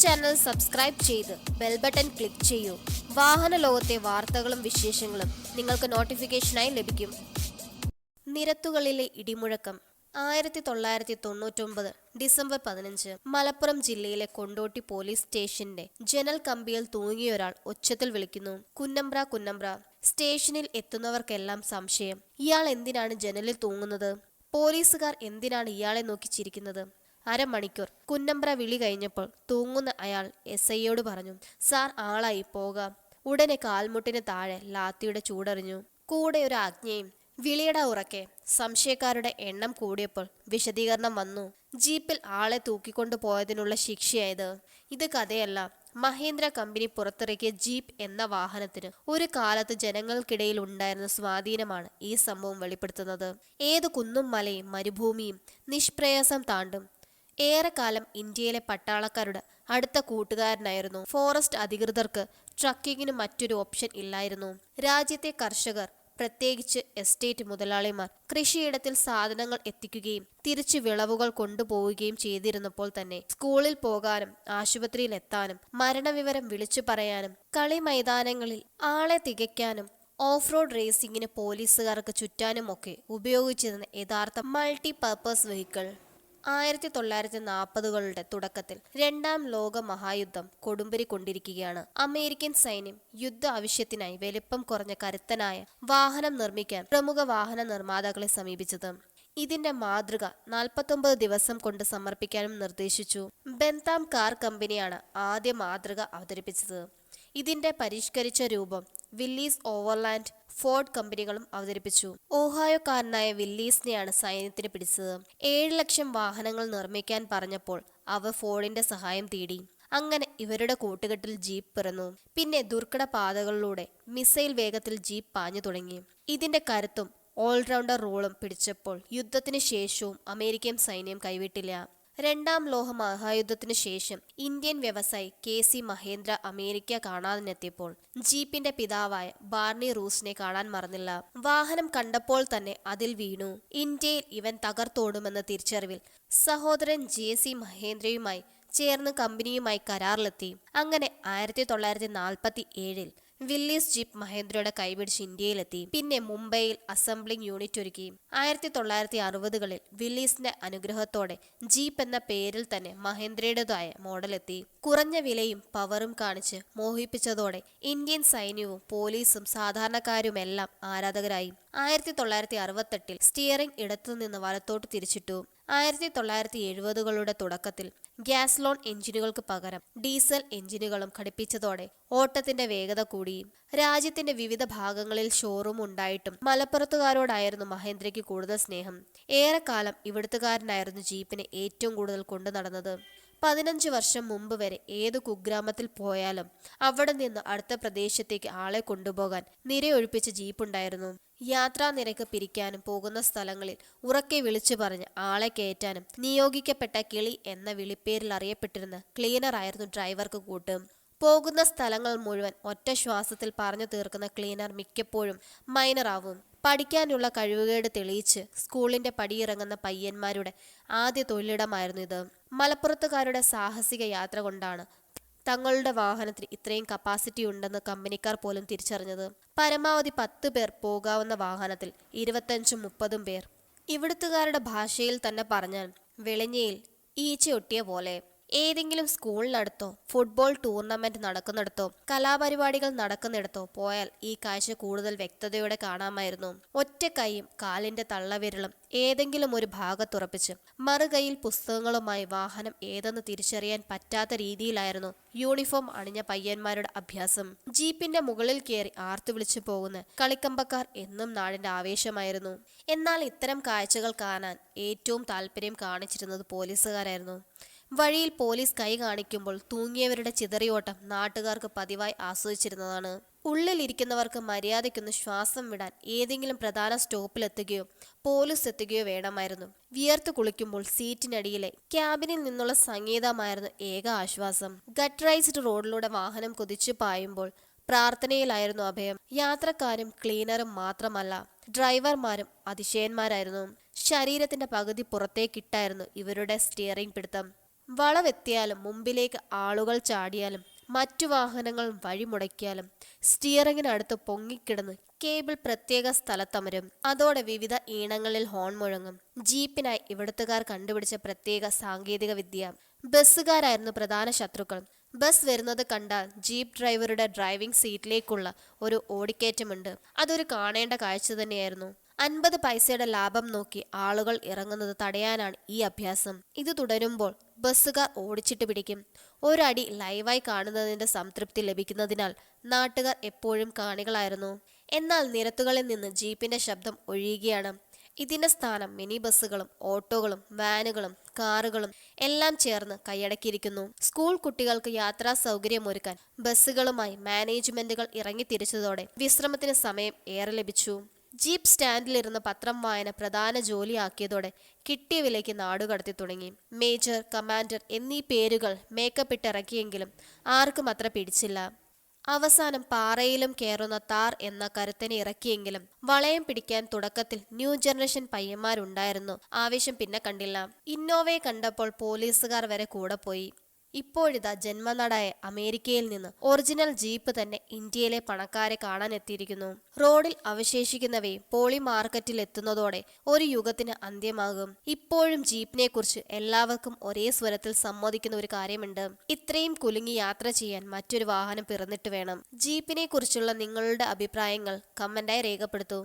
Channel subscribe ചെയ്ത് bell button click ചെയ്യൂ. വാഹന ലോകത്തെ വാർത്തകളും വിശേഷങ്ങളും നിങ്ങൾക്ക് നോട്ടിഫിക്കേഷനായി ലഭിക്കും. നിരത്തുകളിലെ ഇടിമുഴക്കം. 1999 ഡിസംബർ 15 മലപ്പുറം ജില്ലയിലെ കൊണ്ടോട്ടി പോലീസ് സ്റ്റേഷന്റെ ജനൽ കമ്പിയിൽ തൂങ്ങിയൊരാൾ ഒച്ചത്തിൽ വിളിക്കുന്നു, കുന്നമ്പ്ര കുന്നമ്പ്ര. സ്റ്റേഷനിൽ എത്തുന്നവർക്കെല്ലാം സംശയം. ഇയാൾ എന്തിനാണ് ജനലിൽ തൂങ്ങുന്നത്? പോലീസുകാർ എന്തിനാണ് ഇയാളെ നോക്കി ചിരിക്കുന്നത്? അരമണിക്കൂർ കുന്നമ്പ്ര വിളി കഴിഞ്ഞപ്പോൾ തൂങ്ങുന്ന അയാൾ SIയോട് പറഞ്ഞു, സാർ ആളായി പോകാം. ഉടനെ കാൽമുട്ടിന് താഴെ ലാത്തിയുടെ ചൂടറിഞ്ഞു. കൂടെ ഒരു ആജ്ഞയും. വിളിയുടെ ഉറക്കെ. സംശയക്കാരുടെ എണ്ണം കൂടിയപ്പോൾ വിശദീകരണം വന്നു. ജീപ്പിൽ ആളെ തൂക്കിക്കൊണ്ടു പോയതിനുള്ള ശിക്ഷയായത്. ഇത് കഥയല്ല. മഹീന്ദ്ര കമ്പനി പുറത്തിറക്കിയ ജീപ്പ് എന്ന വാഹനത്തിന് ഒരു കാലത്ത് ജനങ്ങൾക്കിടയിൽ ഉണ്ടായിരുന്ന സ്വാധീനമാണ് ഈ സംഭവം വെളിപ്പെടുത്തുന്നത്. ഏതു കുന്നും മലയും മരുഭൂമിയും നിഷ്പ്രയാസം താണ്ടും. ഏറെക്കാലം ഇന്ത്യയിലെ പട്ടാളക്കാരുടെ അടുത്ത കൂട്ടുകാരനായിരുന്നു. ഫോറസ്റ്റ് അധികൃതർക്ക് ട്രക്കിങ്ങിന് മറ്റൊരു ഓപ്ഷൻ ഇല്ലായിരുന്നു. രാജ്യത്തെ കർഷകർ, പ്രത്യേകിച്ച് എസ്റ്റേറ്റ് മുതലാളിമാർ, കൃഷിയിടത്തിൽ സാധനങ്ങൾ എത്തിക്കുകയും തിരിച്ചു വിളവുകൾ കൊണ്ടുപോവുകയും ചെയ്തിരുന്നപ്പോൾ തന്നെ സ്കൂളിൽ പോകാനും ആശുപത്രിയിൽ എത്താനും മരണവിവരം വിളിച്ചു പറയാനും കളി മൈതാനങ്ങളിൽ ആളെ തികയ്ക്കാനും ഓഫ് റോഡ് റേസിംഗിന് പോലീസുകാർക്ക് ചുറ്റാനുമൊക്കെ ഉപയോഗിച്ചിരുന്ന യഥാർത്ഥ മൾട്ടി പർപ്പസ് വെഹിക്കിൾ. 1940കളുടെ തുടക്കത്തിൽ രണ്ടാം ലോക മഹായുദ്ധം കൊടുമ്പിരി കൊണ്ടിരിക്കുകയാണ്. അമേരിക്കൻ സൈന്യം യുദ്ധ ആവശ്യത്തിനായി വലിപ്പം കുറഞ്ഞ കരുത്തനായ വാഹനം നിർമ്മിക്കാൻ പ്രമുഖ വാഹന നിർമ്മാതാക്കളെ സമീപിച്ചത്. ഇതിന്റെ മാതൃക 49 ദിവസം കൊണ്ട് സമർപ്പിക്കാനും നിർദ്ദേശിച്ചു. ബെന്താം കാർ കമ്പനിയാണ് ആദ്യ മാതൃക അവതരിപ്പിച്ചത്. ഇതിന്റെ പരിഷ്കരിച്ച രൂപം വില്ലീസ് ഓവർലാൻഡ് ഫോർഡ് കമ്പനികളും അവതരിപ്പിച്ചു. ഓഹായോക്കാരനായ വില്ലീസിനെയാണ് സൈന്യത്തിന് പിടിച്ചത്. 7 ലക്ഷം വാഹനങ്ങൾ നിർമ്മിക്കാൻ പറഞ്ഞപ്പോൾ അവർ ഫോർഡിന്റെ സഹായം തേടി. അങ്ങനെ ഇവരുടെ കൂട്ടുകെട്ടിൽ ജീപ്പ് പിറന്നു. പിന്നെ ദുർഘട പാതകളിലൂടെ മിസൈൽ വേഗത്തിൽ ജീപ്പ് പാഞ്ഞു തുടങ്ങി. ഇതിന്റെ കരുത്തും ഓൾറൗണ്ടർ റോളും പിടിച്ചപ്പോൾ യുദ്ധത്തിന് ശേഷവും അമേരിക്കൻ സൈന്യം കൈവിട്ടില്ല. രണ്ടാം ലോക മഹായുദ്ധത്തിനു ശേഷം ഇന്ത്യൻ വ്യവസായി KC മഹേന്ദ്ര അമേരിക്ക കാണാനെത്തിയപ്പോൾ ജീപ്പിന്റെ പിതാവായ ബാർണി റൂസിനെ കാണാൻ മറന്നില്ല. വാഹനം കണ്ടപ്പോൾ തന്നെ അതിൽ വീണു. ഇന്ത്യയിൽ ഇവൻ തകർത്തോടുമെന്ന തിരിച്ചറിവിൽ സഹോദരൻ JC മഹേന്ദ്രയുമായി ചേർന്ന് കമ്പനിയുമായി കരാറിലെത്തി. അങ്ങനെ 1947 വില്ലീസ് ജീപ്പ് മഹേന്ദ്രയുടെ കൈപിടിച്ച് ഇന്ത്യയിലെത്തി. പിന്നെ മുംബൈയിൽ അസംബ്ലിംഗ് യൂണിറ്റ് ഒരുക്കി. 1960കളിൽ വില്ലീസിന്റെ അനുഗ്രഹത്തോടെ ജീപ്പ് എന്ന പേരിൽ തന്നെ മഹേന്ദ്രയുടേതായ മോഡലെത്തി. കുറഞ്ഞ വിലയും പവറും കാണിച്ച് മോഹിപ്പിച്ചതോടെ ഇന്ത്യൻ സൈന്യവും പോലീസും സാധാരണക്കാരുമെല്ലാം ആരാധകരായി. 1968 സ്റ്റിയറിംഗ് ഇടത്തുനിന്ന് വലത്തോട്ട് തിരിച്ചിട്ടു. 1970കളുടെ തുടക്കത്തിൽ ഗ്യാസ്ലോൺ എഞ്ചിനുകൾക്ക് പകരം ഡീസൽ എഞ്ചിനുകളും ഘടിപ്പിച്ചതോടെ ഓട്ടത്തിന്റെ വേഗത കൂടി. രാജ്യത്തിന്റെ വിവിധ ഭാഗങ്ങളിൽ ഷോറൂം ഉണ്ടായിട്ടും മലപ്പുറത്തുകാരോടായിരുന്നു മഹേന്ദ്രയ്ക്ക് കൂടുതൽ സ്നേഹം. ഏറെക്കാലം ഇവിടുത്തുകാരനായിരുന്നു ജീപ്പിനെ ഏറ്റവും കൂടുതൽ കൊണ്ടു നടന്നത്. 15 വർഷം മുമ്പ് വരെ ഏതു കുഗ്രാമത്തിൽ പോയാലും അവിടെ നിന്ന് അടുത്ത പ്രദേശത്തേക്ക് ആളെ കൊണ്ടുപോകാൻ നിരയൊഴിപ്പിച്ച ജീപ്പുണ്ടായിരുന്നു. യാത്രാ നിരക്ക് പിരിക്കാനും പോകുന്ന സ്ഥലങ്ങളിൽ ഉറക്കെ വിളിച്ചു പറഞ്ഞ് ആളെ കയറ്റാനും നിയോഗിക്കപ്പെട്ട കിളി എന്ന വിളിപ്പേരിൽ അറിയപ്പെട്ടിരുന്ന ക്ലീനറായിരുന്നു ഡ്രൈവർക്ക് കൂട്ട്. പോകുന്ന സ്ഥലങ്ങൾ മുഴുവൻ ഒറ്റ ശ്വാസത്തിൽ പറഞ്ഞു തീർക്കുന്ന ക്ലീനർ മിക്കപ്പോഴും മൈനറാവും. പഠിക്കാനുള്ള കഴിവുകേട് തെളിയിച്ച് സ്കൂളിന്റെ പടിയിറങ്ങുന്ന പയ്യന്മാരുടെ ആദ്യ തൊഴിലിടമായിരുന്നു ഇത്. മലപ്പുറത്തുകാരുടെ സാഹസിക യാത്ര കൊണ്ടാണ് തങ്ങളുടെ വാഹനത്തിന് ഇത്രയും കപ്പാസിറ്റി ഉണ്ടെന്ന് കമ്പനിക്കാർ പോലും തിരിച്ചറിഞ്ഞത്. പരമാവധി 10 പേർ പോകാവുന്ന വാഹനത്തിൽ 25-30 പേർ. ഇവിടുത്തുകാരുടെ ഭാഷയിൽ തന്നെ പറഞ്ഞാൽ വെളിഞ്ഞയിൽ ഈച്ചയൊട്ടിയ പോലെ. ഏതെങ്കിലും സ്കൂളിനടുത്തോ ഫുട്ബോൾ ടൂർണമെന്റ് നടക്കുന്നിടത്തോ കലാപരിപാടികൾ നടക്കുന്നിടത്തോ പോയാൽ ഈ കാഴ്ച കൂടുതൽ വ്യക്തതയോടെ കാണാമായിരുന്നു. ഒറ്റ കൈയും കാലിന്റെ തള്ളവിരലും ഏതെങ്കിലും ഒരു ഭാഗത്തുറപ്പിച്ച് മറുകൈയിൽ പുസ്തകങ്ങളുമായി വാഹനം ഏതെന്ന് തിരിച്ചറിയാൻ പറ്റാത്ത രീതിയിലായിരുന്നു യൂണിഫോം അണിഞ്ഞ പയ്യന്മാരുടെ അഭ്യാസം. ജീപ്പിന്റെ മുകളിൽ കയറി ആർത്തു വിളിച്ചു പോകുന്ന കളിക്കമ്പക്കാർ എന്നും നാടിന്റെ ആവേശമായിരുന്നു. എന്നാൽ ഇത്തരം കാഴ്ചകൾ കാണാൻ ഏറ്റവും താല്പര്യം കാണിച്ചിരുന്നത് പോലീസുകാരായിരുന്നു. വഴിയിൽ പോലീസ് കൈ കാണിക്കുമ്പോൾ തൂങ്ങിയവരുടെ ചിതറിയോട്ടം നാട്ടുകാർക്ക് പതിവായി ആസ്വദിച്ചിരുന്നതാണ്. ഉള്ളിലിരിക്കുന്നവർക്ക് മര്യാദയ്ക്കൊന്ന് ശ്വാസം വിടാൻ ഏതെങ്കിലും പ്രധാന സ്റ്റോപ്പിലെത്തുകയോ പോലീസ് എത്തുകയോ വേണമായിരുന്നു. വിയർത്ത് കുളിക്കുമ്പോൾ സീറ്റിനടിയിലെ ക്യാബിനിൽ നിന്നുള്ള സംഗീതമായിരുന്നു ഏക ആശ്വാസം. ഗട്ടറൈസ്ഡ് റോഡിലൂടെ വാഹനം കുതിച്ചു പായുമ്പോൾ പ്രാർത്ഥനയിലായിരുന്നു അഭയം. യാത്രക്കാരും ക്ലീനറും മാത്രമല്ല, ഡ്രൈവർമാരും അതിശയന്മാരായിരുന്നു. ശരീരത്തിന്റെ പകുതി പുറത്തേക്കിട്ടായിരുന്നു ഇവരുടെ സ്റ്റിയറിംഗ് പിടുത്തം. വളവെത്തിയാലും മുമ്പിലേക്ക് ആളുകൾ ചാടിയാലും മറ്റു വാഹനങ്ങൾ വഴിമുടക്കിയാലും സ്റ്റിയറിങ്ങിനടുത്ത് പൊങ്ങിക്കിടന്ന് കേബിൾ പ്രത്യേക സ്ഥലത്തമരും. അതോടെ വിവിധ ഈണങ്ങളിൽ ഹോൺ മുഴങ്ങും. ജീപ്പിനായി ഇവിടുത്തുകാർ കണ്ടുപിടിച്ച പ്രത്യേക സാങ്കേതിക വിദ്യ. ബസ്സുകാരായിരുന്നു പ്രധാന ശത്രുക്കൾ. ബസ് വരുന്നത് കണ്ടാൽ ജീപ്പ് ഡ്രൈവറുടെ ഡ്രൈവിംഗ് സീറ്റിലേക്കുള്ള ഒരു ഓടിക്കയറ്റമുണ്ട്. അതൊരു കാണേണ്ട കാഴ്ച തന്നെയായിരുന്നു. 50 പൈസയുടെ ലാഭം നോക്കി ആളുകൾ ഇറങ്ങുന്നത് തടയാനാണ് ഈ അഭ്യാസം. ഇത് തുടരുമ്പോൾ ബസ്സുകാർ ഓടിച്ചിട്ട് പിടിക്കും. ഒരടി ലൈവായി കാണുന്നതിന്റെ സംതൃപ്തി ലഭിക്കുന്നതിനാൽ നാട്ടുകാർ എപ്പോഴും കാണികളായിരുന്നു. എന്നാൽ നിരത്തുകളിൽ നിന്ന് ജീപ്പിന്റെ ശബ്ദം ഒഴിയുകയാണ്. ഇതിന്റെ സ്ഥാനം മിനി ബസ്സുകളും ഓട്ടോകളും വാനുകളും കാറുകളും എല്ലാം ചേർന്ന് കൈയടക്കിയിരിക്കുന്നു. സ്കൂൾ കുട്ടികൾക്ക് യാത്രാ സൗകര്യമൊരുക്കാൻ ബസ്സുകളുമായി മാനേജ്മെന്റുകൾ ഇറങ്ങിത്തിരിച്ചതോടെ വിശ്രമത്തിന് സമയം ഏറെ ലഭിച്ചു. ജീപ്പ് സ്റ്റാൻഡിലിരുന്ന് പത്രം വായന പ്രധാന ജോലിയാക്കിയതോടെ കിട്ടിയ വിലയ്ക്ക് നാടുകടത്തി തുടങ്ങി. മേജർ, കമാൻഡർ എന്നീ പേരുകൾ മേക്കപ്പിട്ടിറക്കിയെങ്കിലും ആർക്കും അത്ര പിടിച്ചില്ല. അവസാനം പാറയിലും കയറുന്ന താർ എന്ന കരുത്തനെ ഇറക്കിയെങ്കിലും വളയം പിടിക്കാൻ തുടക്കത്തിൽ ന്യൂ ജനറേഷൻ പയ്യന്മാരുണ്ടായിരുന്നു. ആവേശം പിന്നെ കണ്ടില്ല. ഇന്നോവയെ കണ്ടപ്പോൾ പോലീസുകാർ വരെ കൂടെ പോയി. ഇപ്പോഴിതാ ജന്മനാടായ അമേരിക്കയിൽ നിന്ന് ഒറിജിനൽ ജീപ്പ് തന്നെ ഇന്ത്യയിലെ പണക്കാരെ കാണാനെത്തിയിരിക്കുന്നു. റോഡിൽ അവശേഷിക്കുന്നവയും പോളി മാർക്കറ്റിൽ എത്തുന്നതോടെ ഒരു യുഗത്തിന് അന്ത്യമാകും. ഇപ്പോഴും ജീപ്പിനെ കുറിച്ച് എല്ലാവർക്കും ഒരേ സ്വരത്തിൽ സമ്മതിക്കുന്ന ഒരു കാര്യമുണ്ട്: ഇത്രയും കുലുങ്ങി യാത്ര ചെയ്യാൻ മറ്റൊരു വാഹനം പിറന്നിട്ട് വേണം. ജീപ്പിനെ കുറിച്ചുള്ള നിങ്ങളുടെ അഭിപ്രായങ്ങൾ കമന്റായി രേഖപ്പെടുത്തൂ.